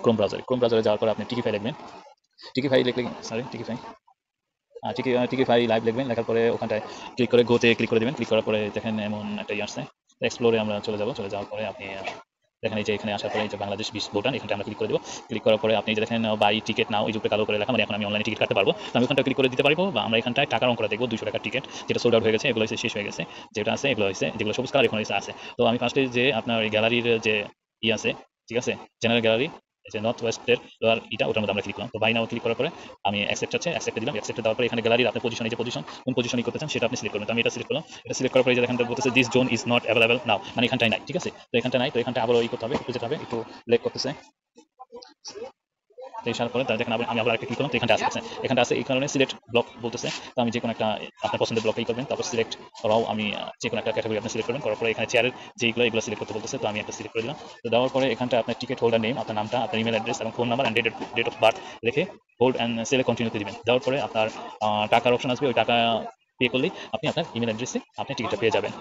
Chrome ব্রাউজারে যাওয়ার পর আপনি টিকিফাই লিখবেন। টিকিফাই লিখলে সরি টিকিফাই টিকিফাই লাইভ লিখবেন। লেখার পরে ওখানটায় ক্লিক করে গোতে ক্লিক করে দেবেন। ক্লিক করার পরে দেখেন এমন একটা আসছে, এক্সপ্লোরে আমরা চলে যাব। চলে যাওয়ার পরে আপনি দেখেন এই যে এখানে আসার পরে এই যে বাংলাদেশ বিশ ভুটান, এখানটা আমরা ক্লিক করে দেবো। ক্লিক করার পরে আপনি যে দেখেন বাই টিকিট নাও, এই যে উপরে কালো করে লেখা, মানে এখন আমি অনলাইনে টিকিট কাটতে পারবো। তো আমি ওখানটা ক্লিক করে দিতে পারবো, বা আমরা এখানটায় টাকার অঙ্কটা দেখবো। 200 টাকার টিকিট যেটা সোল্ড আউট হয়ে গেছে, এগুলো হচ্ছে শেষ হয়ে গেছে। যেটা আছে এগুলো হচ্ছে, যেগুলো সবুজ কালার এখন হচ্ছে আছে। তো আমি ফার্স্টে যে আপনার এই গ্যালারির যে আছে, ঠিক আছে, জেনারেল গ্যালারি, যে নর্থ ওয়েস্টের লোয়ার ওটার মধ্যে আমরা ক্লিক করলাম। তো বাই নাও ক্লিক করার পরে আমি অ্যাকসেপ্ট আছে, অ্যাকসেপ্টে দিলাম। অ্যাকসেপ্টে দেওয়ার পরে এখানে গ্যালারির আপনার পজিশন, এই যে পজিশন, কোন পজিশনে করতে চান সেটা আপনি সিলেক্ট করবেন। তো আমি এটা সিলেক্ট করলাম। এটা সিলেক্ট করার পরে যে এখানটা বলতেছে this zone is not available now, মানে এখানটায় নাই, ঠিক আছে। তো এখানটা নাই, তো এখানটা আবার করতে হবে, একটু যেতে হবে, একটু লেট করতেছে। তো আসার পরে তার দেখেন আমি আবার একটা ক্লিক করলাম। তো এখানটা আসতেছে, এখানটা আছে, এই কারণে সিলেক্ট ব্লক বলতেছে। তো আমি যে কোনো একটা আপনার পছন্দের ব্লকই করবেন। তারপর সিলেক্ট করাও, আমি যে কোনো একটা ক্যাটাগরি আপনি সিলেক্ট করবেন। করার পরে এখানে চেয়ারের যেগুলো, এগুলো সিলেক্ট করতে বলতেছে। তো আমি একটা সিলেক্ট করে দিলাম। তো দেওয়ার পরে এখানটা আপনার টিকিট হোল্ডার নেম, আপনার নামটা, আপনার ইমেল অ্যাড্রেস এবং phone number and date of birth রেখে হোল্ড অ্যান্ড সেলে কন্টিনিউতে দিবেন। দেওয়ার পরে আপনার টাকার অপশন আসবে, ওই টাকা পে করলেই আপনি আপনার ইমেল অ্যাড্রেসে আপনি টিকিটটা পেয়ে যাবেন।